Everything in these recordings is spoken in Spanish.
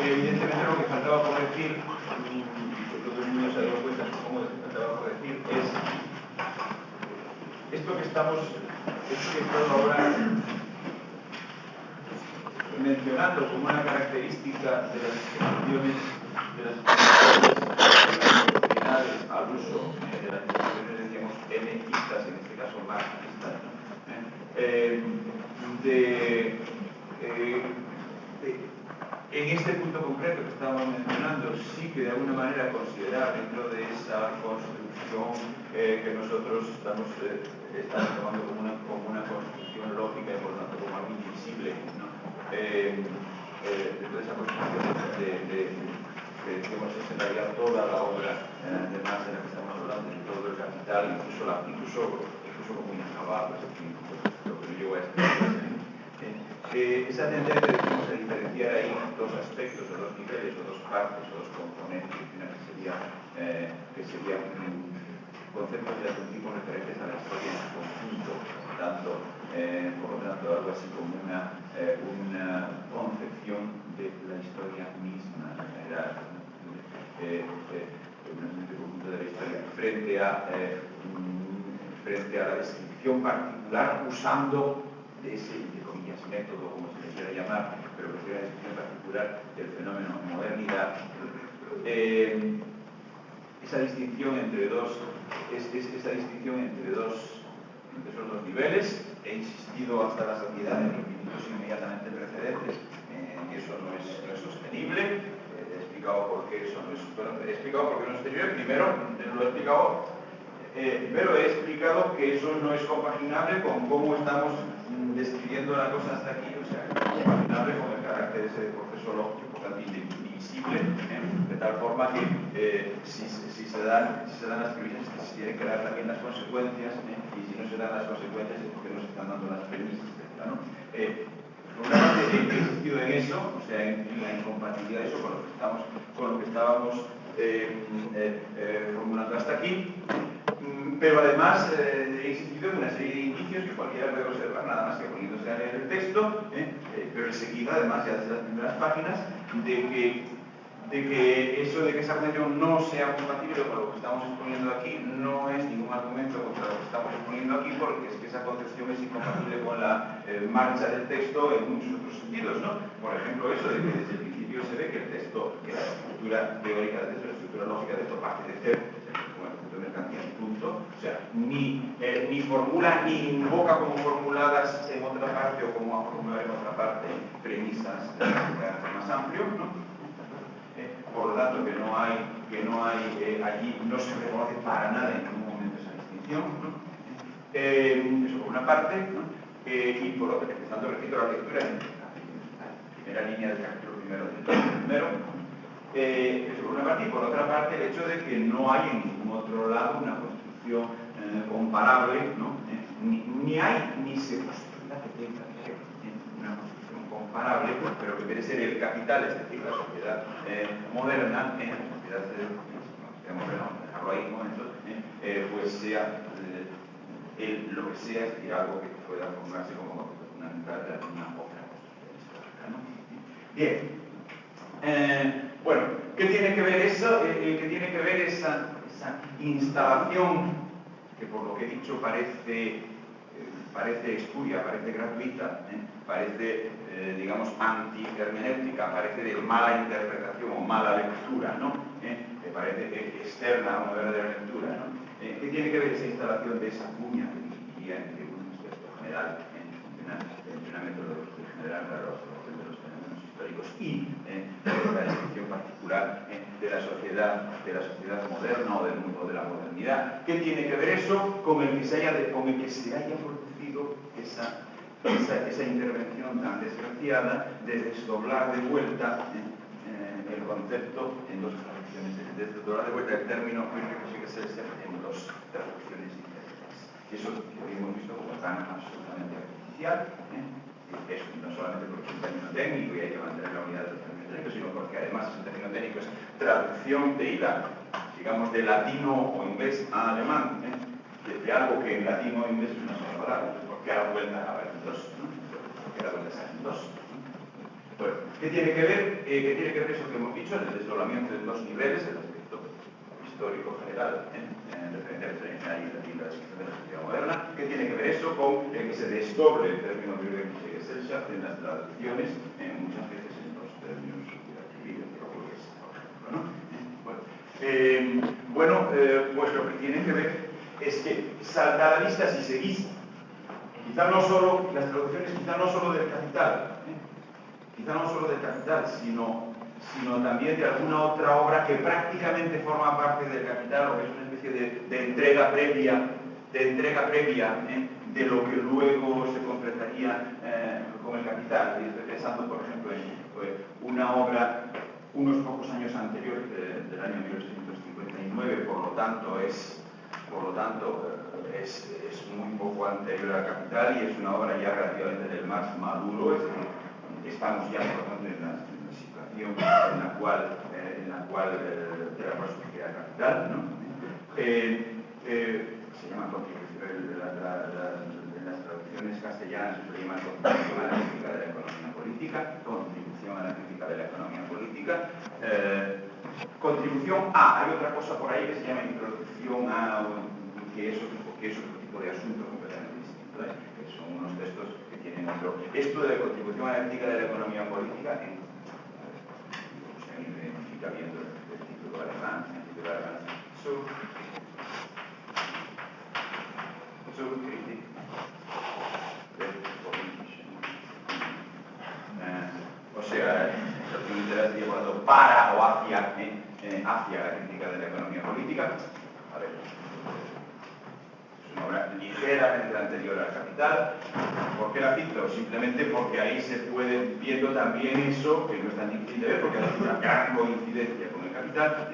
evidentemente lo que faltaba por decir, y todo el mundo se ha dado cuenta de cómo faltaba por decir, es esto que estamos ahora mencionando como una característica de las instituciones proporcionales al uso de las instituciones, decíamos, enequistas, en este caso marxistas, ¿no? En este punto concreto que estábamos mencionando, sí que de alguna manera considerar dentro de esa construcción que nosotros estamos tomando como una construcción lógica y por lo tanto como algo invisible, ¿no? Dentro de esa construcción que decimos es en realidad toda la obra de Marx de la que estamos hablando, de todo el capital, incluso como inacabado, es decir, lo que llegó a esa tendencia a diferenciar ahí dos aspectos, o dos niveles, o dos partes, o dos componentes, que serían conceptos de algún tipo referentes a la historia en su conjunto, por lo tanto, algo así como una concepción de la historia misma, en general, un conjunto de la historia frente a la descripción particular, usando de ese, entre comillas, método, como se le quiera llamar, pero que sería la descripción particular del fenómeno modernidad. Esa distinción entre esos dos niveles, he insistido hasta la saciedad en los minutos inmediatamente precedentes, que eso no es sostenible. He explicado por qué eso no es sostenible. Primero, lo he explicado, pero he explicado que eso no es compaginable con cómo estamos describiendo la cosa hasta aquí, o sea, compaginable con el carácter de ese proceso lógico, por tanto, indivisible, de tal forma que si se dan las premisas, se tienen que dar también las consecuencias, y si no se dan las consecuencias es porque no se están dando las premisas, etc., ¿no? Por una parte, he insistido en eso, o sea, en la incompatibilidad de eso con lo que estábamos formulando hasta aquí, pero además he insistido en una serie de indicios que cualquiera puede observar, nada más que poniéndose a leer el texto, pero enseguida, además ya desde las primeras páginas, de que eso de que esa argumentación no sea compatible con lo que estamos exponiendo aquí no es ningún argumento contra lo que estamos exponiendo aquí, porque es que esa concepción es incompatible con la marcha del texto en muchos otros sentidos, ¿no? Por ejemplo, eso de que desde el principio se ve que el texto, que la estructura teórica del texto, la estructura lógica del texto parte de cero, como el punto de mercancía en punto, o sea, ni formula ni invoca como formuladas en otra parte o como a formular en otra parte premisas de carácter más amplio, ¿no? Por lo tanto, que no hay allí no se reconoce para nada en ningún momento esa distinción, ¿no? Eso por una parte, ¿no? Y por otra, empezando, repito, la lectura en la primera línea del capítulo primero del texto primero, eso por una parte, y por otra parte el hecho de que no hay en ningún otro lado una construcción comparable, ¿no? Ni hay ni se postula que tenga una construcción comparable, pero que debe ser el capital, es decir, la sociedad moderna, la sociedad moderna, dejarlo ahí un momento, pues sea lo que sea, es decir, algo que pueda formarse como fundamental de alguna otra construcción histórica, ¿no? Bien. Bueno, ¿qué tiene que ver eso? ¿Qué tiene que ver esa instalación que, por lo que he dicho, parece espuria, parece gratuita, parece, digamos, anti-hermenéutica, parece de mala interpretación o mala lectura, ¿no? Parece externa a una verdadera lectura, ¿no? ¿Qué tiene que ver esa instalación de esa cuña que diría entre un aspecto general, una metodología general para los fenómenos históricos y la descripción particular de la sociedad moderna o del mundo de la modernidad? ¿Qué tiene que ver eso con el que se haya producido esa intervención tan desgraciada de desdoblar de vuelta el concepto en dos traducciones, de desdoblar de vuelta el término en dos traducciones diferentes? Eso lo hemos visto como tan absolutamente artificial, eso no solamente porque es un término técnico y hay que mantener la unidad del término técnico, sino porque además ese término técnico es traducción de ida, digamos, de latino o inglés a alemán, de algo que en latino o inglés es una sola palabra, porque a la vuelta a haber dos, ¿no? Porque a la vuelta salen dos. Bueno, ¿Qué tiene que ver eso que hemos dicho, el desdoblamiento en dos niveles, el aspecto histórico general, en referencia a la descripción de la sociedad moderna? ¿Qué tiene que ver eso con que se desdoble el término de Gesellschaft en las traducciones, muchas veces en los términos civiles, por ejemplo, ¿no? Pues lo que tiene que ver es que salta a la vista si seguís, quizá no solo, las traducciones quizá no solo del Capital, sino también de alguna otra obra que prácticamente forma parte del Capital, o que es una especie de entrega previa, de lo que luego se completaría con el Capital. Y estoy pensando, por ejemplo, en una obra unos pocos años anteriores, del año 1859, por lo tanto es muy poco anterior al Capital, y es una obra ya relativamente del Marx maduro. Estamos ya, por tanto, en la situación en la cual surgirá el Capital, ¿no? Se llama contribución, en las traducciones castellanas se llama contribución a la crítica de la economía política, contribución a la crítica de la economía política. Contribución A, hay otra cosa por ahí que se llama introducción A, que es otro tipo de asunto completamente distinto, que son unos textos que tienen otro. Esto de contribución a la crítica de la economía política, se identifica viendo el título alemán, Kritik der politischen. O sea, traducción literal sería cuando para o hacia la crítica de la economía política. A ver, es una obra ligeramente anterior al Capital. ¿Por qué la cito? Simplemente porque ahí se puede, viendo también eso, que no es tan difícil de ver, porque hay una gran coincidencia con el Capital,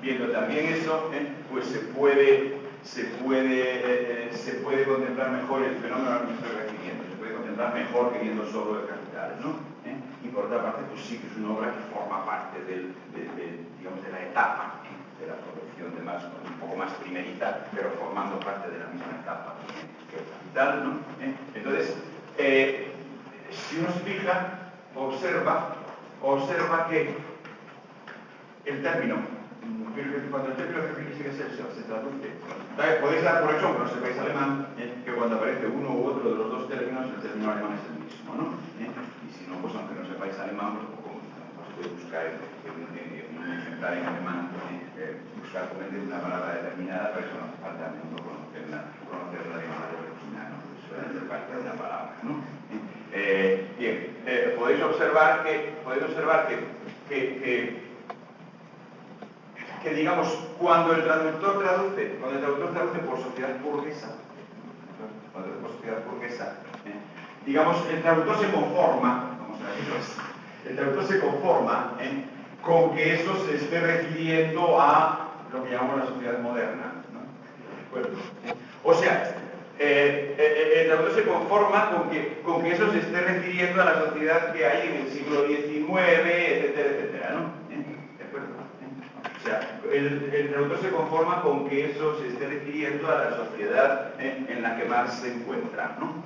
viendo también eso, pues se puede contemplar mejor el fenómeno al que estoy refiriendo, se puede contemplar mejor que viendo solo el Capital, ¿no? Y por otra parte, pues sí que es una obra que forma parte digamos, de la etapa de la producción de Marx, un poco más primerita, pero formando parte de la misma etapa que el Capital, ¿no? Entonces, si uno se fija, observa que el término, cuando el término se traduce, podéis dar por hecho, aunque no sepáis alemán, que cuando aparece uno u otro de los dos términos, el término alemán es el mismo, ¿no? Y si no, pues aunque no sepáis alemán, pues podéis buscar un ejemplar en alemán, buscar una palabra determinada, pero eso no hace falta a menudo conocer la lengua original, ¿no? Suele ser parte de una palabra, ¿no? Podéis observar que digamos, cuando el traductor traduce por sociedad burguesa, digamos, el traductor se conforma, con que eso se esté refiriendo a lo que llamamos la sociedad moderna, ¿no? Bueno, o sea, el traductor se conforma con que eso se esté refiriendo a la sociedad que hay en el siglo XIX, etcétera, etcétera, ¿no? ¿De acuerdo? O sea, el traductor se conforma con que eso se esté refiriendo a la sociedad en la que Marx se encuentra, ¿no?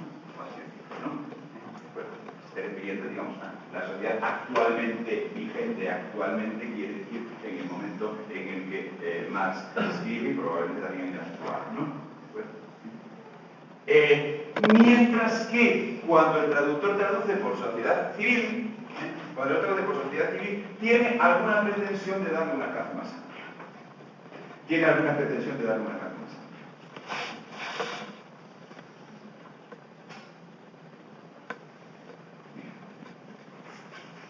Se esté refiriendo, digamos, a la sociedad actualmente vigente. Actualmente quiere decir en el momento en el que Marx escribe y probablemente también en el actual, ¿no? Mientras que cuando el traductor traduce por sociedad civil, tiene alguna pretensión de darle una carta más amplia.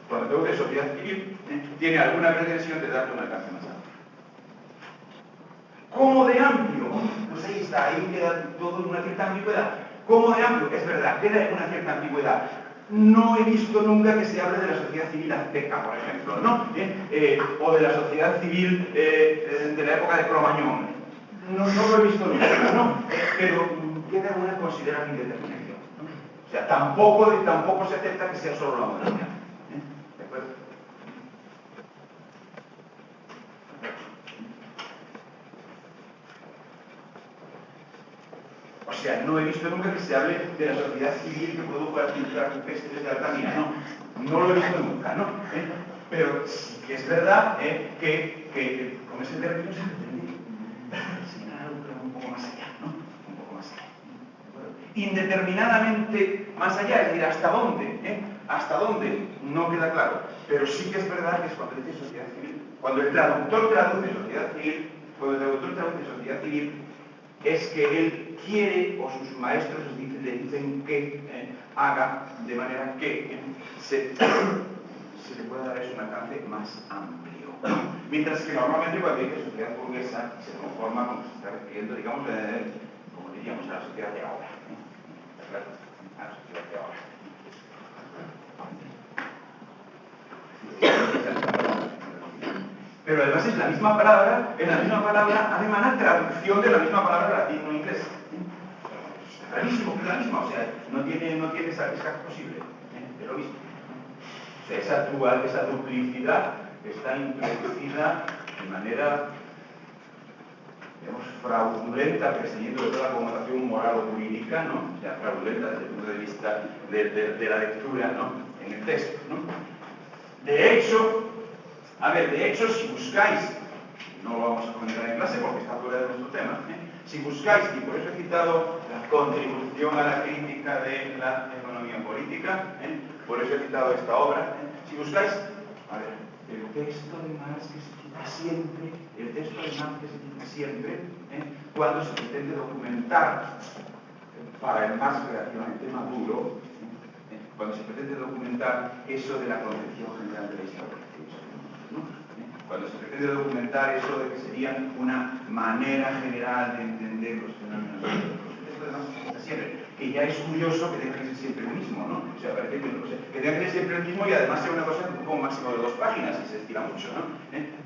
Cuando traduce sociedad civil, tiene alguna pretensión de darle una carta más amplia. ¿Cómo de amplio? Pues ahí está, ahí queda todo en una cierta ambigüedad. ¿Cómo de amplio? Es verdad, queda en una cierta ambigüedad. No he visto nunca que se hable de la sociedad civil azteca, por ejemplo, ¿no? O de la sociedad civil de la época de Cromañón. No lo he visto nunca, ¿no? Pero queda una considerable indeterminación, ¿no? O sea, tampoco se acepta que sea solo la modernidad. ¿De acuerdo? O sea, no he visto nunca que se hable de la sociedad civil que produjo las pinturas rupestres de Altamira, ¿no? No lo he visto nunca, ¿no? Pero sí que es verdad que con ese término se pretende señalar algo un poco más allá, ¿no? Un poco más allá. Indeterminadamente más allá, es decir, ¿hasta dónde? ¿Hasta dónde? No queda claro. Pero sí que es verdad que es cuando dice sociedad civil. Cuando el traductor traduce sociedad civil, es que él quiere, o sus maestros le dicen que haga de manera que se le pueda dar eso un alcance más amplio. Mientras que normalmente cuando dice sociedad burguesa se conforma con que se está refiriendo, digamos, como diríamos, a la sociedad de ahora. Claro, a la sociedad de ahora. Pero además es la misma palabra, alemana, traducción de la misma palabra latino-inglés. Es la misma, o sea, no tiene esa posible, es lo mismo. O sea, esa duplicidad está introducida de manera, digamos, fraudulenta, prescindiendo de toda la connotación moral o jurídica, ¿no? O sea, fraudulenta desde el punto de vista de la lectura, ¿no? En el texto, ¿no? De hecho, si buscáis, no lo vamos a comentar en clase porque está fuera de nuestro tema, si buscáis, y por eso he citado la contribución a la crítica de la economía política, por eso he citado esta obra, si buscáis, el texto de Marx que se cita siempre, cuando se pretende documentar para el Marx relativamente maduro, cuando se pretende documentar eso de la concepción general de la historia. Cuando se pretende documentar eso de que sería una manera general de entender los fenómenos siempre, que ya es curioso que tenga que ser siempre el mismo, ¿no? O sea, parece que tenga que ser siempre el mismo y además sea una cosa como máximo de 2 páginas y se estira mucho, ¿no?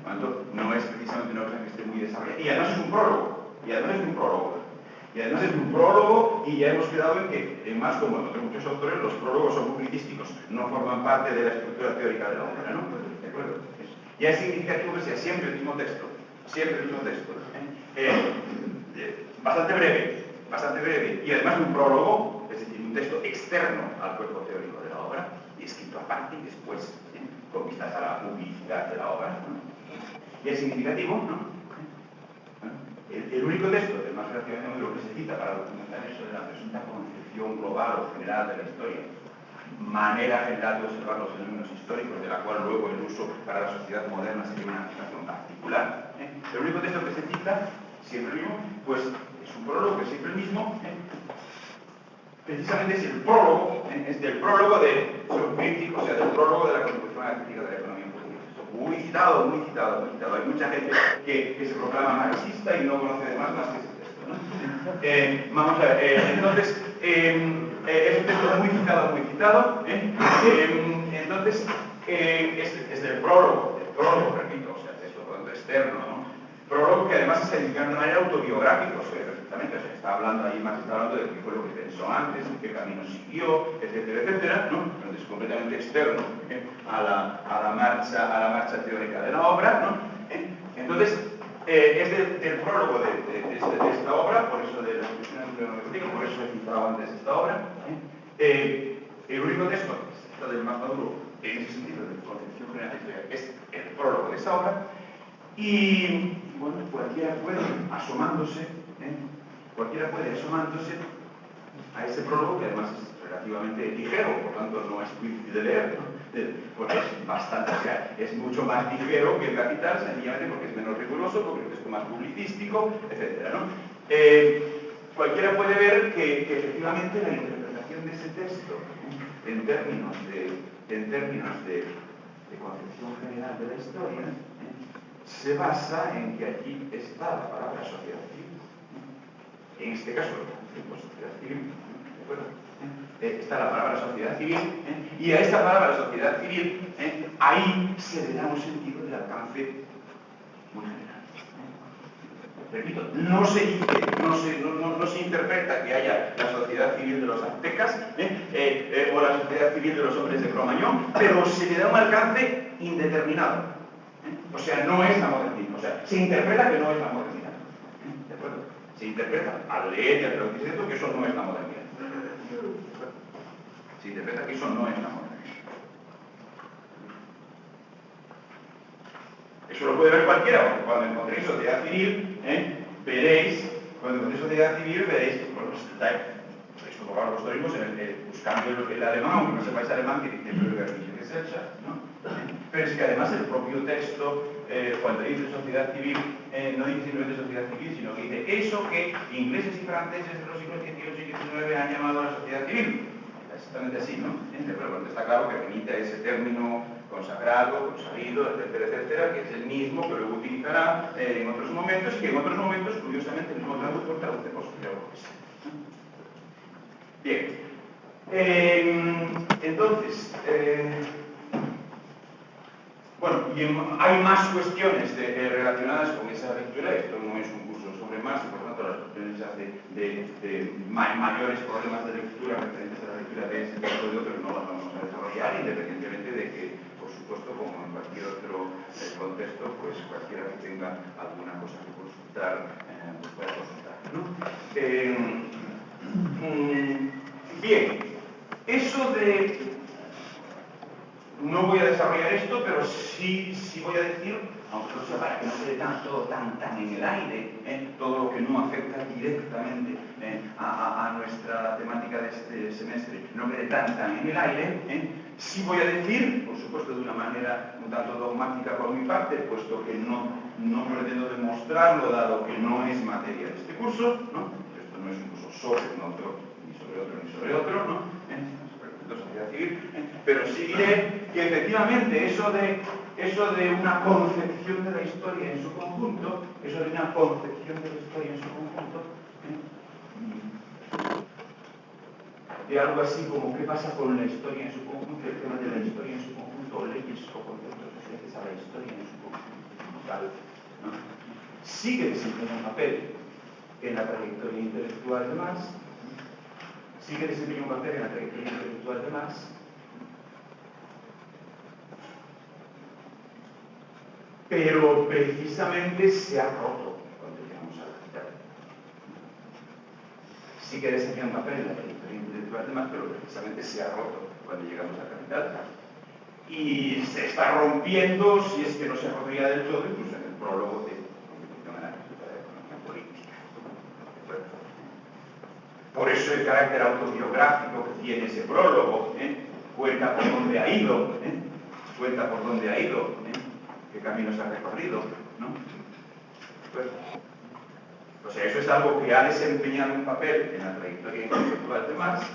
Cuando no es precisamente una cosa que esté muy desarrollada. Y además es un prólogo, y además es un prólogo, y ya hemos quedado en que, en más como en otros muchos autores, los prólogos son publicísticos, no forman parte de la estructura teórica de la obra, ¿no? ¿De acuerdo? Ya es significativo que sea siempre el mismo texto, bastante breve, y además un prólogo, es decir, un texto externo al cuerpo teórico de la obra, y escrito aparte y después, con vistas a la publicidad de la obra, ¿no? Ya es significativo, ¿no? El único texto del más relativamente lo que se cita para documentar eso de la presunta concepción global o general de la historia, manera general de observar los fenómenos históricos, de la cual luego el uso para la sociedad moderna sería una aplicación particular. El único texto que se cita, siempre el mismo, pues es un prólogo que es siempre el mismo. Precisamente es el prólogo, es del prólogo de crítico, o sea, del prólogo de la contribución a la crítica de la economía política. Muy citado. Hay mucha gente que se proclama marxista y no conoce además más que ese texto, ¿no? Vamos a ver, entonces, es un texto muy citado, entonces, es del prólogo, repito, o sea, texto externo, ¿no? Prólogo que además se edifica de manera autobiográfica, o sea, perfectamente, o sea, está hablando de qué fue lo que pensó antes, qué camino siguió, etcétera, ¿no? Entonces, es completamente externo a la marcha teórica de la obra, ¿no? Entonces, es del prólogo de esta obra, por eso de la discusión política, por eso he citado antes esta obra. El único texto, del más maduro, en ese sentido, de concepción general de la historia, es el prólogo de esta obra. Y bueno, cualquiera puede asomándose a ese prólogo, que además es relativamente ligero, por tanto no es difícil de leer, ¿no? Porque es bastante, o sea, es mucho más ligero que el Capital, sencillamente porque es menos riguroso, porque es más publicístico, etcétera, ¿no? Cualquiera puede ver que efectivamente la interpretación de ese texto en términos de concepción general de la historia se basa en que aquí está la palabra sociedad civil. En este caso, sociedad civil, ¿de acuerdo? Está la palabra sociedad civil, y a esta palabra sociedad civil, ahí se le da un sentido del alcance muy general. Repito, no se interpreta que haya la sociedad civil de los aztecas o la sociedad civil de los hombres de Cromañón, pero se le da un alcance indeterminado. O sea, no es la modernidad. O sea, se interpreta que no es la modernidad. ¿De acuerdo? Se interpreta al leer y al traducir esto que eso no es la modernidad. Se interpreta que eso no es la modernidad. Eso lo puede ver cualquiera, porque cuando encontréis sociedad civil, veréis, bueno, pues, esto por los historismos, buscando el alemán, aunque no sepáis alemán, que dice Bürgerliche Gesellschaft, ¿no? Pero es que además el propio texto, cuando dice sociedad civil, no dice simplemente sociedad civil, sino que dice eso que ingleses y franceses de los siglos XVIII y XIX han llamado la sociedad civil. Exactamente así, ¿no? Pero bueno, está claro que remite a ese término consagrado, consabido, etcétera, etcétera, que es el mismo que luego utilizará en otros momentos, y que en otros momentos, curiosamente, el mismo traductor traduce posteriormente. Bien. Entonces, bueno, y hay más cuestiones relacionadas con esa lectura. Esto no es un curso sobre Marx, y por tanto las cuestiones de mayores problemas de lectura referentes a la lectura de ese tipo de otros no las vamos a desarrollar, independientemente de que, por supuesto, como en cualquier otro contexto, pues cualquiera que tenga alguna cosa que consultar, pues pueda consultar, ¿no? Bien, eso de... No voy a desarrollar esto, pero sí voy a decir, aunque no sea para que no quede todo tan en el aire, todo lo que no afecta directamente a nuestra temática de este semestre, no quede tan en el aire, sí voy a decir, por supuesto de una manera un tanto dogmática por mi parte, puesto que no pretendo demostrarlo, dado que no es materia de este curso, ¿no? Esto no es un curso sobre otro, ni sobre otro, ¿no? Sociedad civil, pero sí diré que efectivamente eso de una concepción de la historia en su conjunto, de algo así como qué pasa con la historia en su conjunto, el tema de la historia en su conjunto, o leyes o conceptos referentes a la historia en su conjunto, como tal, ¿no? Sigue desempeñando un papel en la trayectoria intelectual de Marx, sigue desempeñando un papel en la trayectoria intelectual de Marx, pero precisamente se ha roto cuando llegamos a la capital. Sigue desempeñando un papel en la trayectoria intelectual de Marx, pero precisamente se ha roto cuando llegamos a la capital. Y se está rompiendo, si es que no se rompería del todo, incluso en el prólogo de Constitución Anárquica de la Economía Política. Por eso el carácter autobiográfico que tiene ese prólogo, cuenta por dónde ha ido, qué caminos ha recorrido, ¿no? Pues, o sea, eso es algo que ha desempeñado un papel en la trayectoria intelectual de Marx.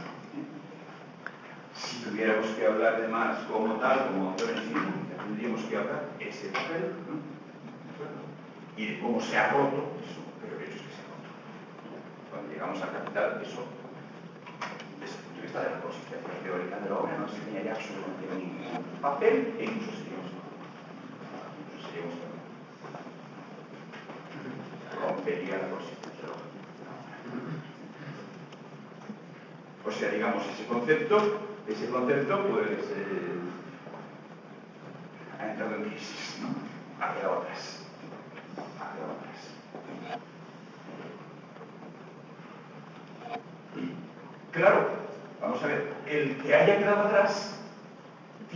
Si tuviéramos que hablar de Marx como tal, como autor en sí, tendríamos que hablar de ese papel, ¿no? Y de cómo se ha roto eso, pero el hecho es que se ha roto. Cuando llegamos al Capital, eso, desde el punto de vista de la consistencia teórica de la obra, no se tenía ya absolutamente ningún papel, e incluso seríamos rompería la consistencia lógica. O sea, digamos, ese concepto pues ha entrado en crisis, ¿no? Hacia otras. Claro, vamos a ver, el que haya quedado atrás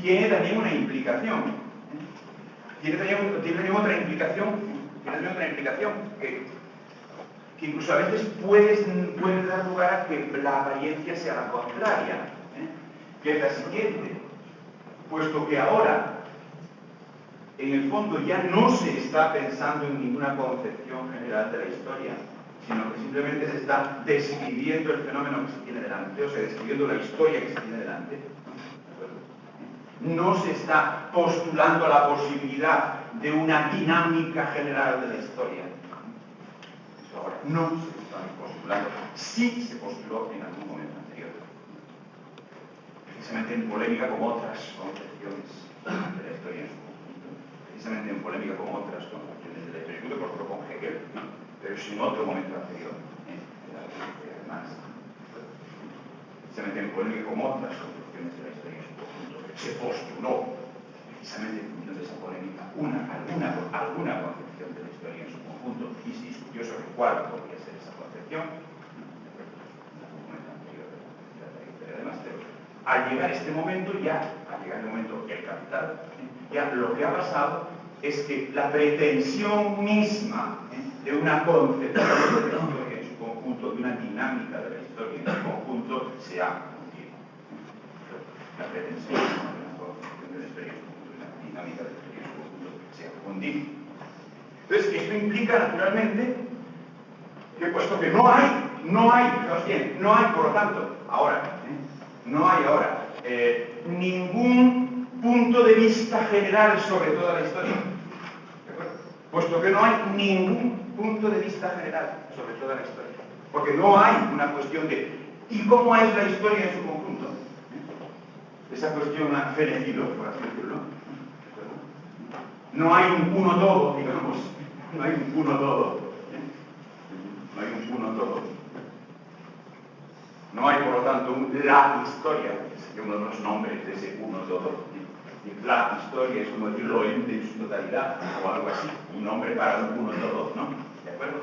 tiene también una implicación. Tiene también otra implicación que incluso a veces puede dar lugar a que la apariencia sea la contraria, que es la siguiente. Puesto que ahora, en el fondo, ya no se está pensando en ninguna concepción general de la historia, sino que simplemente se está describiendo el fenómeno que se tiene delante, o sea, describiendo la historia que se tiene delante. No se está postulando la posibilidad de una dinámica general de la historia. Eso ahora no se está postulando. Sí se postuló en algún momento anterior. Precisamente en polémica con otras concepciones de la historia en su conjunto. Precisamente en polémica con otras concepciones de la historia en su conjunto, por ejemplo con Hegel, ¿no? Pero es en otro momento anterior, de la filosofía de Marx. Precisamente en polémica con otras concepciones de la historia en su conjunto, se postuló precisamente en función de esa polémica alguna concepción de la historia en su conjunto, y se discutió sobre cuál podría ser esa concepción en algún momento anterior de la trayectoria de Marx. Al llegar este momento, el Capital, ya lo que ha pasado es que la pretensión misma de una concepción de la historia en su conjunto, de una dinámica de la historia en su conjunto, sea continua. La pretensión de una concepción de la historia en su conjunto, de una dinámica de la historia en su conjunto, sea continua. Entonces, esto implica, naturalmente, que puesto que no hay, por lo tanto, ahora, no hay ahora ningún punto de vista general sobre toda la historia, ¿de acuerdo? Puesto que no hay ningún punto de vista general sobre toda la historia, porque no hay una cuestión de ¿y cómo es la historia en su conjunto? Esa cuestión ha fenecido, por así decirlo. No hay un uno todo, digamos, no hay un uno todo. No hay un uno todo. No hay, por lo tanto, la historia, que sería uno de los nombres de ese uno todo. La historia es como decir lo ente en su totalidad, o algo así, un nombre para un uno todo, ¿no? ¿De acuerdo?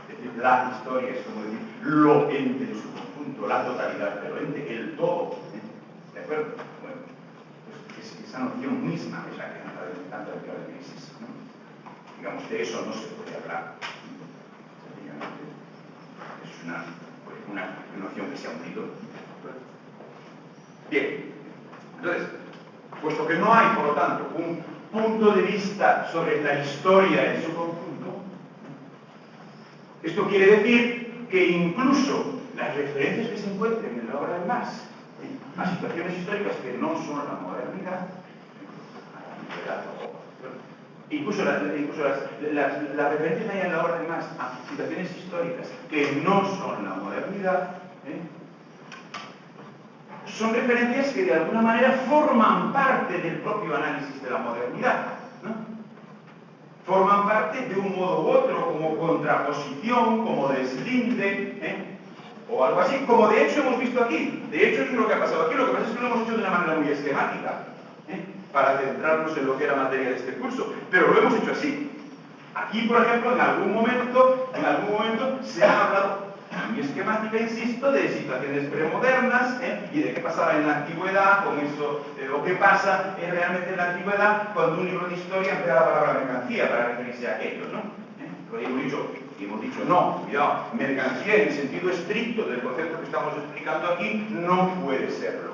Es decir, la historia es como decir lo ente en su conjunto, la totalidad de lo ente, el todo. ¿De acuerdo? Bueno, pues esa noción misma es la que nos da tanta crisis, ¿no? Digamos, de eso no se puede hablar. Es una noción que se ha hundido. Bien, entonces, puesto que no hay, por lo tanto, un punto de vista sobre la historia en su conjunto, esto quiere decir que incluso las referencias que se encuentren en la obra de Marx a situaciones históricas que no son la modernidad, incluso las referencias que hay en la obra de Marx a situaciones históricas que no son la modernidad, son referencias que de alguna manera forman parte del propio análisis de la modernidad, ¿no? Forman parte de un modo u otro, como contraposición, como deslinde, o algo así, como de hecho hemos visto aquí. De hecho, es lo que ha pasado aquí. Lo que pasa es que lo hemos hecho de una manera muy esquemática, para centrarnos en lo que era materia de este curso, pero lo hemos hecho así. Aquí, por ejemplo, en algún momento se ha hablado, muy esquemática, insisto, de situaciones premodernas, y de qué pasaba en la antigüedad con eso, o qué pasa realmente en la antigüedad cuando un libro de historia emplea la palabra mercancía para referirse a aquello, ¿no? Lo hemos dicho, no, cuidado, mercancía en el sentido estricto del concepto que estamos explicando aquí no puede serlo.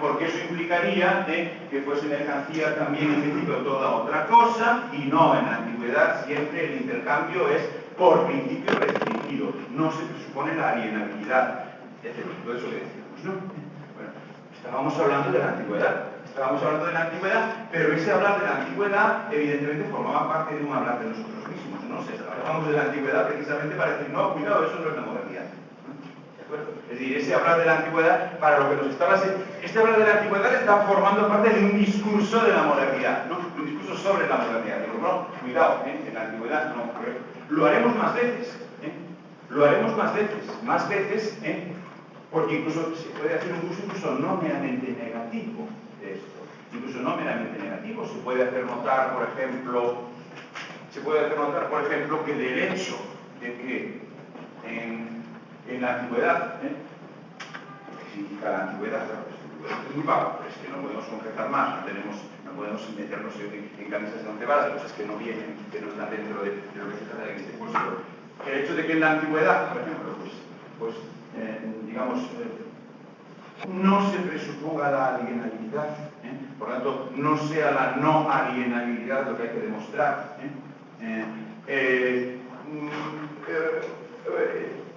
Porque eso implicaría que fuese mercancía también en principio toda otra cosa, y no, en la antigüedad siempre el intercambio es por principio restringido, no se presupone la alienabilidad, etc. Todo eso que decíamos, ¿no? Bueno, estábamos hablando de la antigüedad, pero ese hablar de la antigüedad evidentemente formaba parte de un hablar de nosotros mismos, ¿no? Hablamos de la antigüedad precisamente para decir, no, cuidado, eso no es la modernidad. Es decir, ese hablar de la antigüedad, para lo que nos estaba haciendo, este hablar de la antigüedad está formando parte de un discurso de la modernidad, ¿no? Un discurso sobre la modernidad. Digo, no, cuidado, en la antigüedad no ocurre. Lo haremos más veces, lo haremos más veces, porque incluso se puede hacer un uso incluso no meramente negativo de esto. Incluso no meramente negativo. Se puede hacer notar, por ejemplo, que del hecho de que en la antigüedad, ¿qué significa la antigüedad? Es muy vago, pero es que no podemos concretar más, no podemos meternos en camisas de once varas, cosas que no vienen, que no están dentro de lo que se trata en este curso. El hecho de que en la antigüedad, por ejemplo, digamos, no se presuponga la alienabilidad, por lo tanto, no sea la no alienabilidad lo que hay que demostrar.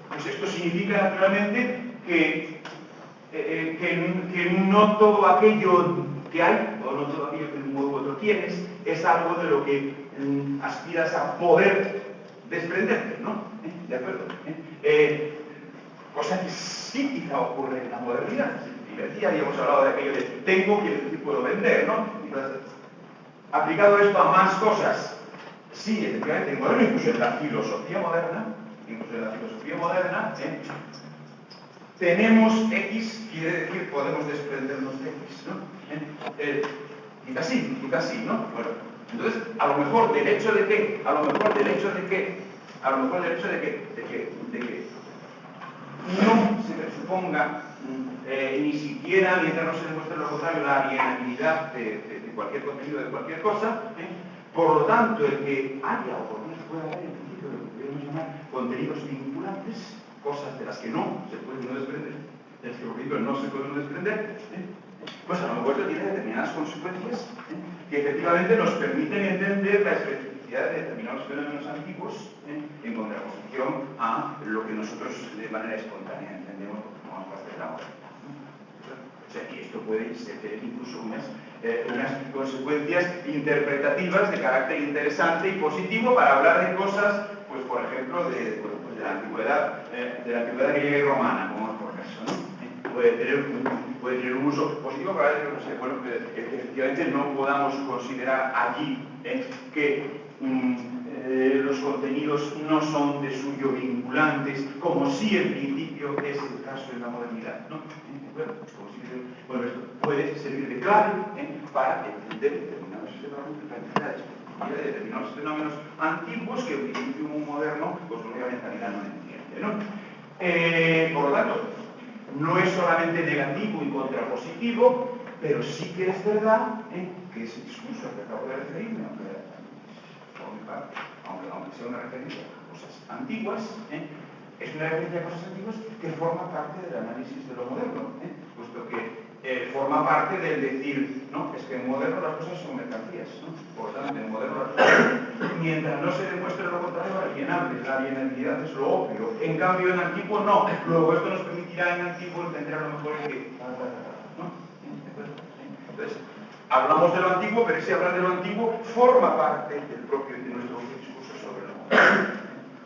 Pues esto significa naturalmente que no todo aquello que hay, o no todo aquello que de un modo u otro tienes, es algo de lo que aspiras a poder desprenderte, ¿no? ¿De acuerdo? Cosa que sí quizá ocurre en la modernidad. Ya habíamos hablado de aquello de tengo, quiere decir puedo vender, ¿no? Entonces, aplicado esto a más cosas, sí, efectivamente, incluso en la filosofía moderna, tenemos X, quiere decir podemos desprendernos de X, ¿no? Quizás sí, ¿no? Bueno, entonces, a lo mejor del hecho de que no se presuponga ni siquiera, mientras no se demuestre lo contrario, la alienabilidad de cualquier contenido de cualquier cosa. Por lo tanto, el que haya o por lo menos pueda haber en principio lo que podríamos llamar contenidos vinculantes, cosas de las que no se pueden desprender, de las que por ejemplo no se pueden desprender, pues a lo mejor esto tiene determinadas consecuencias que efectivamente nos permiten entender la especificidad de determinados fenómenos antiguos en contraposición a lo que nosotros de manera espontánea entendemos como parte de la moderna. O sea, que esto puede tener incluso unas consecuencias interpretativas de carácter interesante y positivo para hablar de cosas, pues por ejemplo, de la antigüedad griega y romana, como es por caso, ¿no? Puede tener un uso positivo para ver que efectivamente no podamos considerar allí que los contenidos no son de suyo vinculantes, como si en principio es el caso en la modernidad, ¿no? Bueno, esto puede servir de clave para entender determinados fenómenos antiguos que en principio un moderno, pues obviamente no entiende, ¿no? Por lo tanto, no es solamente negativo y contrapositivo, pero sí que es verdad que ese discurso al que acabo de referirme, aunque sea una referencia a cosas antiguas, es una referencia a cosas antiguas que forma parte del análisis de lo moderno, puesto que forma parte del decir, no, es que en moderno las cosas son mercancías, ¿no? Por lo tanto, en moderno las cosas, mientras no se demuestre lo contrario, alienable, la alienabilidad es lo obvio. En cambio, en antiguo no. Luego esto nos permitirá en antiguo entender a lo mejor el que, ¿no? Entonces, hablamos de lo antiguo, pero ese hablar de lo antiguo forma parte de nuestro discurso sobre lo moderno.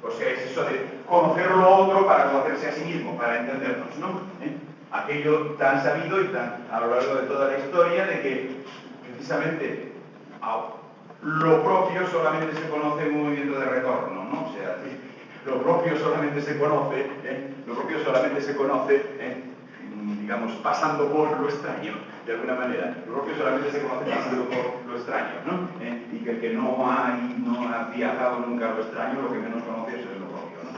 O sea, es eso de conocer lo otro para conocerse a sí mismo, para entendernos, ¿no? Aquello tan sabido y tan a lo largo de toda la historia de que precisamente lo propio solamente se conoce en un movimiento de retorno, ¿no? O sea, lo propio solamente se conoce, digamos, pasando por lo extraño, de alguna manera. Lo propio solamente se conoce pasando por lo extraño, ¿no? Y que el que no ha viajado nunca a lo extraño, lo que menos conoce es lo propio, ¿no?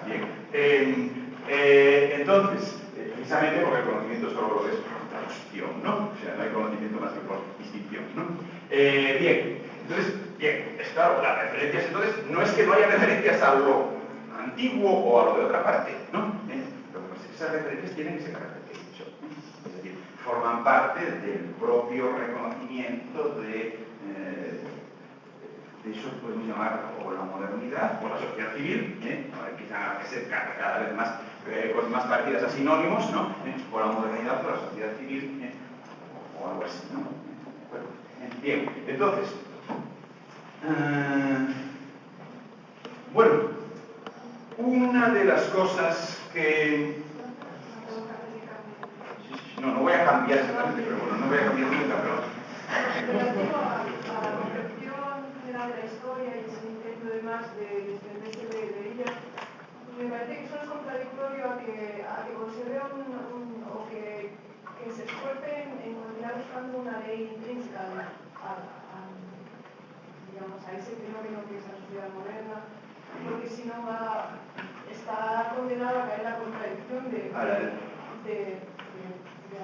Bien. Entonces, precisamente porque el conocimiento solo lo es por transposición, ¿no? O sea, no hay conocimiento más que por distinción, ¿no? Bien, entonces, es claro, las referencias entonces no es que no haya referencias a lo antiguo o a lo de otra parte, ¿no? Lo que pasa es que esas referencias tienen ese carácter que he dicho, es decir, forman parte del propio reconocimiento de eso podemos llamar o la modernidad o la sociedad civil, empiezan a ser cada vez más cosas más parecidas a sinónimos, ¿no? O la modernidad o la sociedad civil, o algo así, ¿no? Bien, entonces, bueno, una de las cosas que... No voy a cambiar exactamente, pero bueno, no voy a cambiar nunca, pero... De la historia y ese intento además de desprenderse de ella, me parece que eso es contradictorio a que consideren o que se esfuercen en continuar buscando una ley intrínseca digamos, a ese fenómeno que es la sociedad moderna, porque si no está condenado a caer en la contradicción de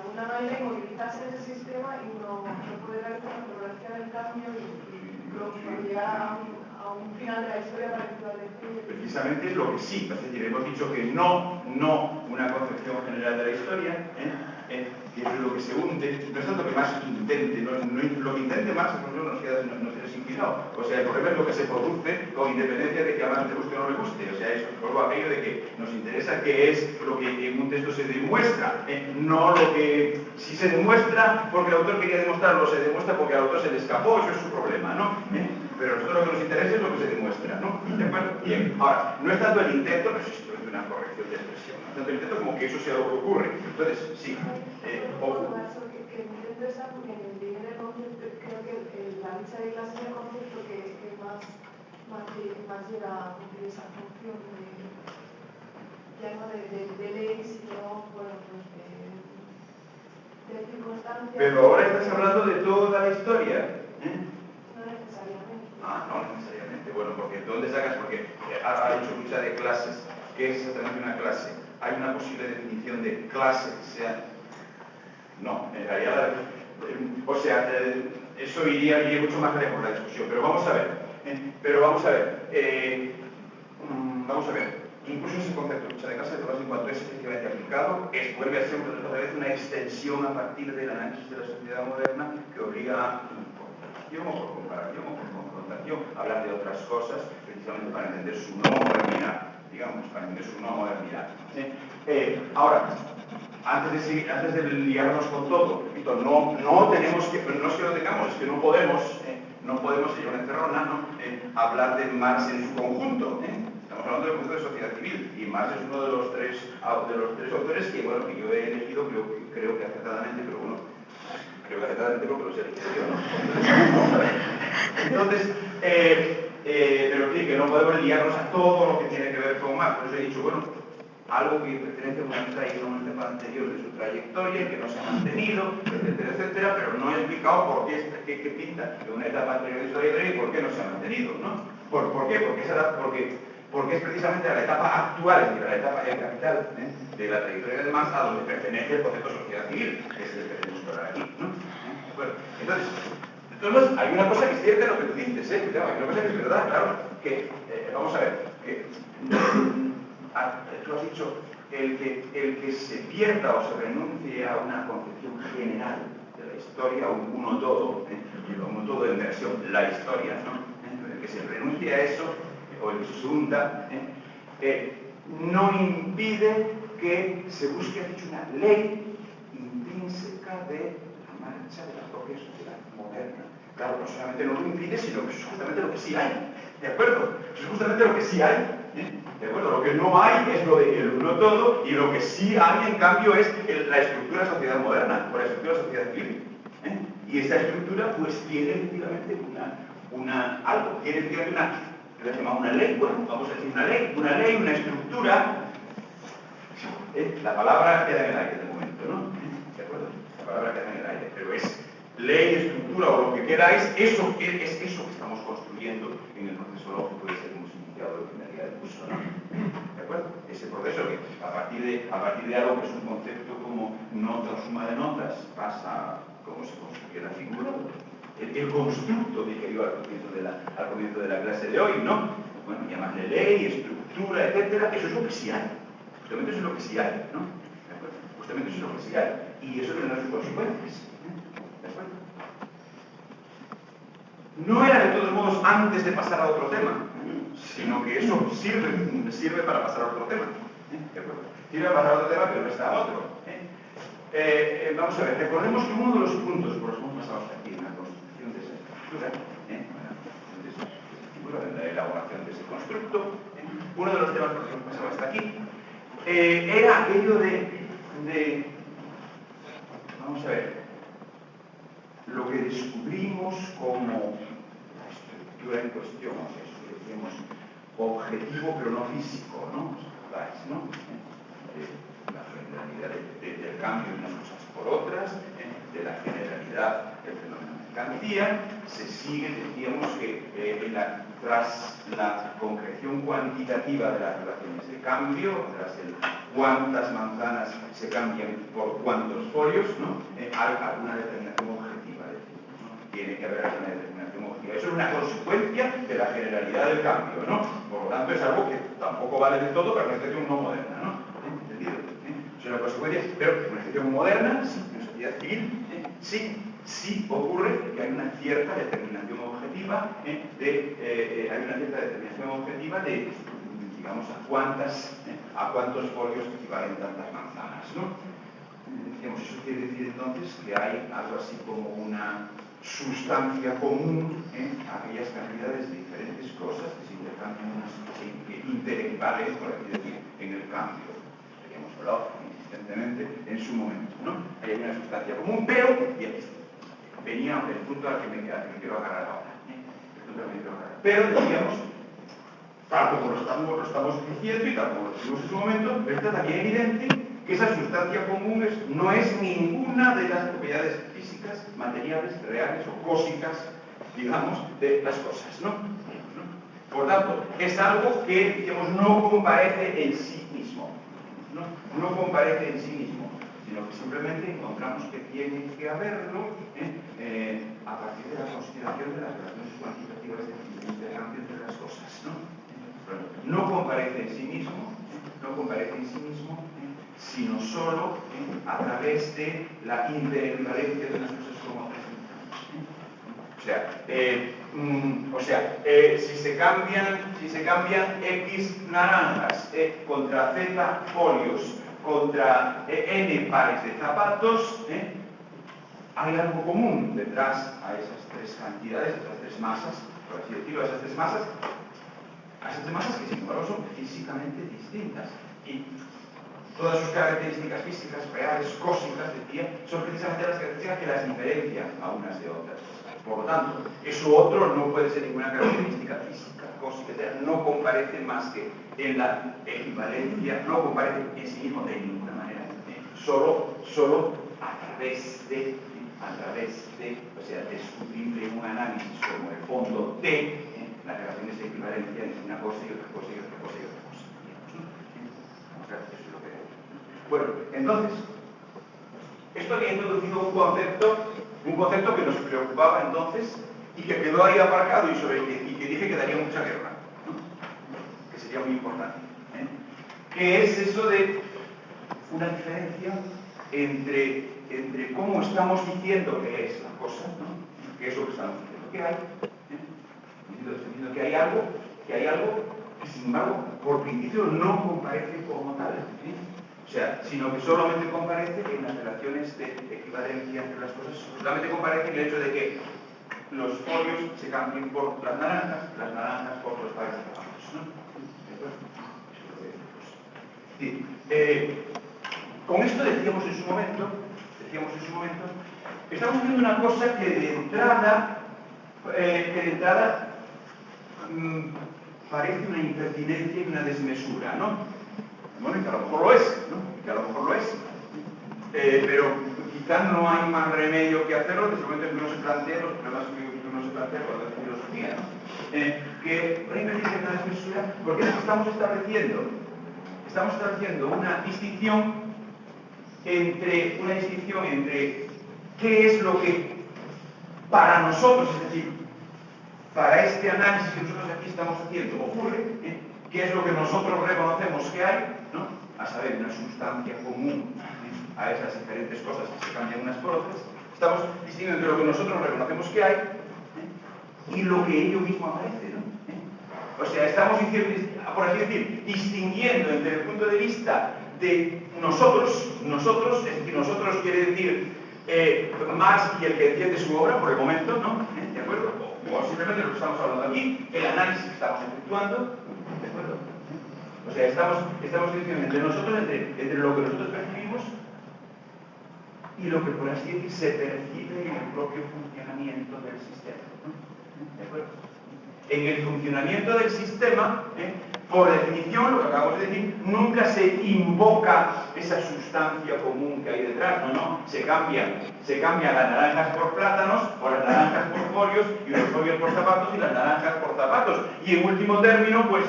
alguna manera inmovilizarse en ese sistema y no poder haber una progresión del cambio y llegar a un final de la historia parecido al de precisamente es lo que sí, es decir, hemos dicho que no una concepción general de la historia, que es lo que se hunde, no es tanto que más intente, lo que intente más no nos queda desinfilado. O sea, el problema es lo que se produce con independencia de que a más le guste o no le guste. O sea, eso es por aquello de que nos interesa qué es lo que en un texto se demuestra, no lo que, si se demuestra porque el autor quería demostrarlo, se demuestra porque al autor se le escapó, eso es su problema, ¿no? Pero a nosotros lo que nos interesa es lo que se demuestra, ¿no? ¿De acuerdo? Bien, ahora, no es tanto el intento, pero es simplemente una corrección de expresión, no es tanto el intento como que eso sea lo que ocurre. Entonces, sí. El intento está porque en el primer concepto, creo que la lucha de clases es el concepto que más llega a cumplir esa función ya no de ley, sino, bueno, pues de circunstancias. Pero ahora estás hablando de toda la historia. No necesariamente. No necesariamente. Bueno, porque ¿dónde sacas? Porque ha dicho lucha de clases. ¿Qué es exactamente una clase? ¿Hay una posible definición de clase que sea? No, en realidad O sea, eso iría mucho más lejos la discusión, pero vamos a ver. Vamos a ver. Incluso ese concepto de lucha de clases, en cuanto es efectivamente aplicado, vuelve a ser otra vez una extensión a partir del análisis de la sociedad moderna que obliga a información o por comparación o por confrontación a hablar de otras cosas precisamente para entender su no modernidad, digamos, para entender su no modernidad. Ahora, antes de liarnos con todo, repito, no tenemos que, no es que lo tengamos, es que no podemos señor Encerrona, hablar de Marx en su conjunto. Estamos hablando del concepto de sociedad civil, y Marx es uno de los tres autores que, bueno, que yo he elegido, creo que acertadamente, pero bueno, creo que acertadamente porque los he elegido yo, ¿no? Entonces, pero sí, que no podemos liarnos a todo lo que tiene que ver con Marx. Por eso he dicho, bueno, algo que pertenece a una trayectoria anterior de su trayectoria, que no se ha mantenido, etcétera, etcétera, pero no he explicado por qué pinta de una etapa anterior de su trayectoria y por qué no se ha mantenido, ¿no? ¿Por qué? Porque es precisamente a la etapa actual, es decir, a la etapa del capital de la trayectoria de Marx a donde pertenece el concepto de sociedad civil, que es el que tenemos que hablar aquí, ¿no? Bueno, entonces, hay una cosa que es cierta en lo que tú dices, cuidado, hay una cosa que es verdad, claro, que, vamos a ver, que tú has dicho, el que se pierda o se renuncie a una concepción general de la historia, uno todo en versión, la historia, ¿no? El que se renuncie a eso, o el que se hunda, no impide que se busque, has dicho, una ley intrínseca de la marcha de la propia sociedad moderna. Claro, no solamente no lo impide, sino que es justamente lo que sí hay, ¿de acuerdo? Es justamente lo que sí hay, ¿de acuerdo? Lo que no hay es lo de el uno todo, y lo que sí hay, en cambio, es la estructura de sociedad moderna, o la estructura de sociedad civil. Y esta estructura, pues, tiene efectivamente tiene efectivamente le llamamos una ley, bueno, vamos a decir una estructura. La palabra queda en el aire de momento, ¿no? ¿De acuerdo? La palabra queda en el aire, pero es ley, estructura o lo que queda, es eso que estamos construyendo en el proceso lógico que hemos iniciado en la día del curso, ¿no? ¿De acuerdo? Ese proceso que a partir de algo que es un concepto como nota o suma de notas pasa cómo se construye la figura, el constructo de que yo al comienzo de la clase de hoy, ¿no? Bueno, llamarle ley, estructura, etcétera, eso es lo que sí hay. Justamente eso es lo que sí hay, ¿no? ¿De acuerdo? Justamente eso es lo que sí hay. Y eso tendrá sus consecuencias. ¿De acuerdo? No era de todos modos antes de pasar a otro tema, sino que eso sirve para pasar a otro tema. ¿De acuerdo? Sirve para pasar a otro tema, pero no está a otro. Vamos a ver, recordemos que uno de los puntos por los que hemos pasado hasta aquí en la construcción de esa estructura, en la elaboración de ese constructo, uno de los temas por los que hemos pasado hasta aquí, era aquello de vamos a ver, lo que descubrimos como la estructura en cuestión, o sea, eso que decíamos objetivo pero no físico, ¿no? ¿No? La generalidad del cambio de unas cosas por otras, de la generalidad del fenómeno de mercancía, se sigue, decíamos que tras la concreción cuantitativa de las relaciones de cambio, tras el cuántas manzanas se cambian por cuántos folios, ¿no? Hay alguna determinación objetiva, es decir, ¿no? Tiene que haber alguna determinación objetiva. Eso es una consecuencia de la generalidad del cambio, ¿no? Por lo tanto, es algo que tampoco vale de todo para una situación no moderna, ¿no? ¿Entendido? Es una consecuencia, pero en una situación moderna, sí, en una sociedad civil, sí ocurre que hay una cierta determinación objetiva de, digamos, a cuántos folios equivalen tantas manzanas, ¿no? Decíamos, eso quiere decir entonces que hay algo así como una sustancia común a aquellas cantidades de diferentes cosas que se intercambian que intervalen, por así decir, en el cambio. Habíamos hablado insistentemente en su momento, ¿no? Hay una sustancia común, pero, y aquí venía el punto al que me quiero agarrar ahora. Pero decíamos, tal como lo estamos diciendo y tal como lo decimos en su momento, pero está también evidente que esa sustancia común no es ninguna de las propiedades físicas, materiales, reales o cósicas, digamos, de las cosas, ¿no? Por tanto, es algo que, digamos, no comparece en sí mismo. No comparece en sí mismo, sino que simplemente encontramos que tiene que haberlo a partir de la consideración de las relaciones cuantitativas de intercambio entre las cosas, ¿no? No comparece en sí mismo, sino solo a través de la interequivalencia de las cosas como otras. Si se cambian X naranjas contra Z folios contra N pares de zapatos, hay algo común detrás a esas tres cantidades, a esas tres masas, por así decirlo, a esas tres masas que sin embargo son físicamente distintas. Y todas sus características físicas, reales, cósmicas, decía, son precisamente las características que las diferencian a unas de otras. Por lo tanto, eso otro no puede ser ninguna característica física, cósmica, no comparece más que en la equivalencia, no comparece en sí mismo de ninguna manera, solo a través de, descubrirle un análisis como el fondo de las relaciones de equivalencia entre una cosa y otra cosa y otra cosa y otra cosa. Vamos a ver, eso es lo que... Bueno, entonces, esto había introducido un concepto que nos preocupaba entonces y que quedó ahí aparcado y que dije que daría mucha guerra, ¿no? Que sería muy importante, que es eso de una diferencia entre cómo estamos diciendo que es la cosa, ¿no? Que es lo que estamos diciendo que hay, diciendo que hay algo que sin embargo por principio no comparece como tal, sino que solamente comparece en las relaciones de equivalencia entre las cosas, solamente comparece en el hecho de que los folios se cambien por las naranjas por los pares de zapatos, ¿no? Con esto decíamos en su momento, estamos viendo una cosa que de entrada parece una impertinencia y una desmesura, ¿no? Bueno, y que a lo mejor lo es, ¿no? Pero quizá no hay más remedio que hacerlo desde el momento en que uno se plantea los problemas que uno se plantea con la filosofía, ¿no? Que una impertinencia y una desmesura, porque es que estamos estableciendo una distinción entre qué es lo que para nosotros, es decir, para este análisis que nosotros aquí estamos haciendo ocurre, qué es lo que nosotros reconocemos que hay, ¿no? A saber, una sustancia común a esas diferentes cosas que se cambian unas por otras. Estamos distinguiendo entre lo que nosotros reconocemos que hay y lo que ello mismo aparece, ¿no? O sea, estamos diciendo, por así decir, distinguiendo entre el punto de vista de nosotros, es decir, nosotros quiere decir Marx y el que entiende su obra por el momento, ¿no? ¿De acuerdo? O simplemente lo que estamos hablando aquí, el análisis que estamos efectuando, ¿de acuerdo? O sea, estamos diciendo entre nosotros, entre lo que nosotros percibimos y lo que, por así decir, se percibe en el propio funcionamiento del sistema, ¿no? ¿De acuerdo? En el funcionamiento del sistema, por definición, lo que acabamos de decir, nunca se invoca esa sustancia común que hay detrás, no, se cambian las naranjas por plátanos, o las naranjas por folios, y los folios por zapatos, y las naranjas por zapatos. Y en último término, pues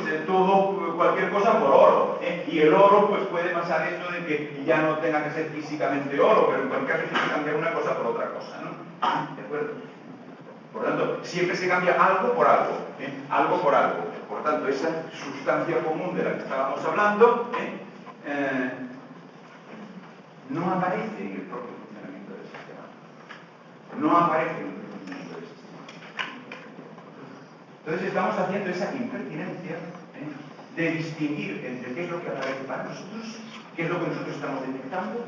cualquier cosa por oro, y el oro pues puede pasar eso de que ya no tenga que ser físicamente oro, pero en cualquier caso se cambiar una cosa por otra cosa, ¿no? ¿De acuerdo? Por lo tanto, siempre se cambia algo por algo, algo por algo. Por lo tanto, esa sustancia común de la que estábamos hablando no aparece en el propio funcionamiento del sistema. Entonces estamos haciendo esa impertinencia de distinguir entre qué es lo que aparece para nosotros, qué es lo que nosotros estamos detectando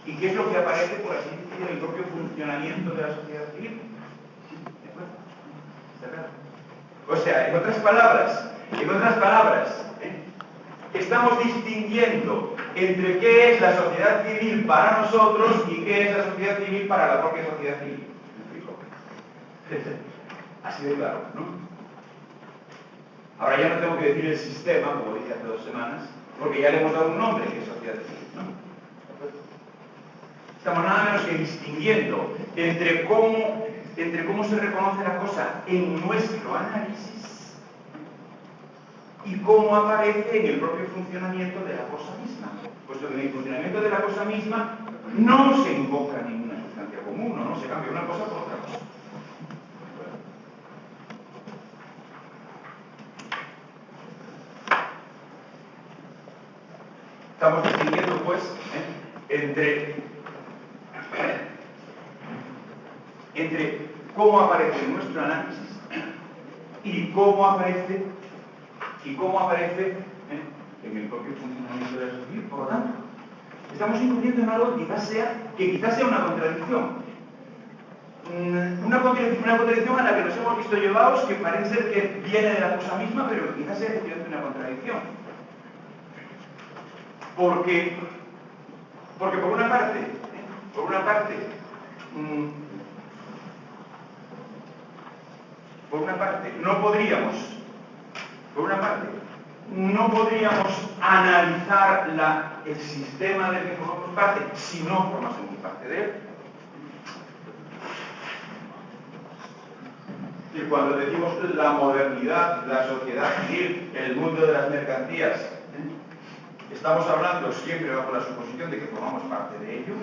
y qué es lo que aparece, por así decir, en el propio funcionamiento de la sociedad civil. O sea, en otras palabras, estamos distinguiendo entre qué es la sociedad civil para nosotros y qué es la sociedad civil para la propia sociedad civil. ¿Me explico? Así de claro, ¿no? Ahora ya no tengo que decir el sistema, como dije hace 2 semanas, porque ya le hemos dado un nombre, que es sociedad civil, ¿no? Estamos nada menos que distinguiendo entre cómo se reconoce la cosa en nuestro análisis y cómo aparece en el propio funcionamiento de la cosa misma. Puesto que en el funcionamiento de la cosa misma, no se invoca ninguna sustancia común, no se cambia una cosa por otra cosa. Estamos distinguiendo, pues, entre cómo aparece nuestro análisis y cómo aparece en el propio funcionamiento de la sociedad. Por lo tanto, estamos incurriendo en algo que quizás sea una contradicción. Una contradicción a la que nos hemos visto llevados, que parece ser que viene de la cosa misma, pero quizás sea efectivamente una contradicción. Porque por una parte, no podríamos analizar el sistema del que formamos parte si no formásemos parte de él. Y cuando decimos la modernidad, la sociedad civil, el mundo de las mercancías, estamos hablando siempre bajo la suposición de que formamos parte de ello.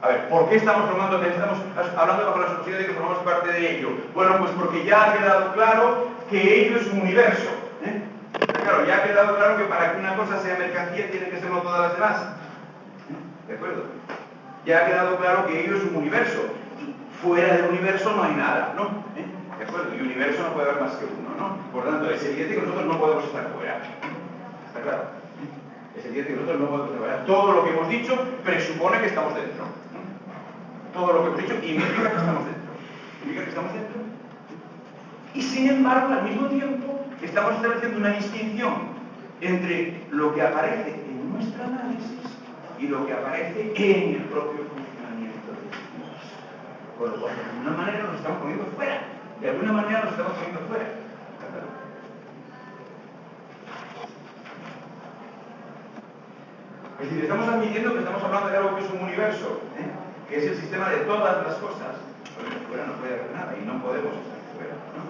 A ver, ¿por qué estamos hablando bajo la suposición de que formamos parte de ello? Bueno, pues porque ya ha quedado claro que ello es un universo. Claro, ya ha quedado claro que para que una cosa sea mercancía tiene que serlo todas las demás. ¿De acuerdo? Ya ha quedado claro que ello es un universo. Fuera del universo no hay nada, ¿no? ¿De acuerdo? Y universo no puede haber más que uno, ¿no? Por tanto, es evidente que nosotros no podemos estar fuera. ¿Está claro? Es evidente que nosotros no podemos estar fuera. Todo lo que hemos dicho presupone que estamos dentro. Todo lo que hemos dicho implica que estamos dentro. Implica que estamos dentro. Y sin embargo, al mismo tiempo, estamos estableciendo una distinción entre lo que aparece en nuestro análisis y lo que aparece en el propio funcionamiento de los demás. Con lo cual, de alguna manera nos estamos poniendo fuera. De alguna manera nos estamos poniendo fuera. Es decir, estamos admitiendo que estamos hablando de algo que es un universo, que es el sistema de todas las cosas. Porque fuera no puede haber nada y no podemos estar fuera, ¿no?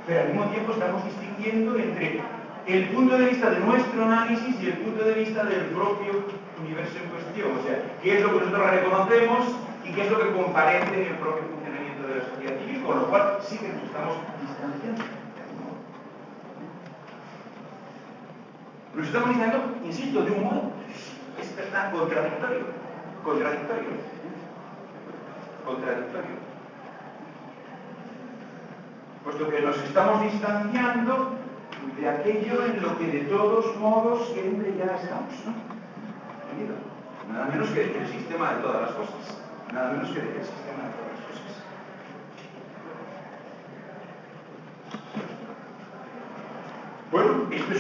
Pero al mismo tiempo estamos distinguiendo entre el punto de vista de nuestro análisis y el punto de vista del propio universo en cuestión. O sea, qué es lo que nosotros reconocemos y qué es lo que comparece en el propio funcionamiento de la sociedad civil, con lo cual sí que nos estamos distanciando. Nos estamos distanciando, insisto, de un modo contradictorio. Puesto que nos estamos distanciando de aquello en lo que de todos modos siempre ya estamos, ¿no? Nada menos que el sistema de todas las cosas. Nada menos que el sistema de todas las cosas. Bueno, este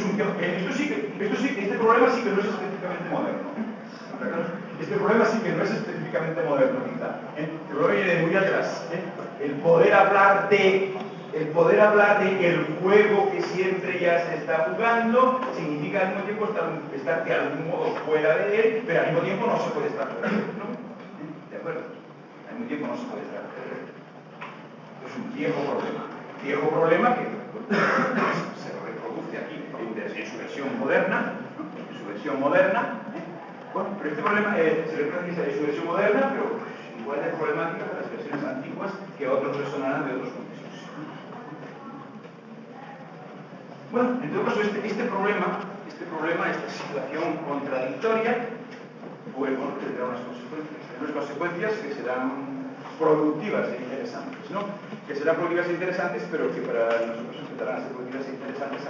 problema sí que no es específicamente moderno. Este problema sí que no es específicamente moderno, quizá. El problema viene de muy atrás. El poder hablar de el juego que siempre ya se está jugando significa al mismo tiempo estar de algún modo fuera de él, pero al mismo tiempo no se puede estar fuera de él, ¿no? ¿De acuerdo? Al mismo tiempo no se puede estar fuera de él. Es un viejo problema que se reproduce aquí en su versión moderna, Bueno, pero este problema se reproduce en su versión moderna, pero igual de problemática que las versiones antiguas que otros resonarán de otros contextos. Bueno, en todo caso, este problema, esta situación contradictoria, pues bueno, tendrá unas consecuencias que serán productivas e interesantes, ¿no? Que serán productivas e interesantes, pero que para nosotros empezarán a ser productivas e interesantes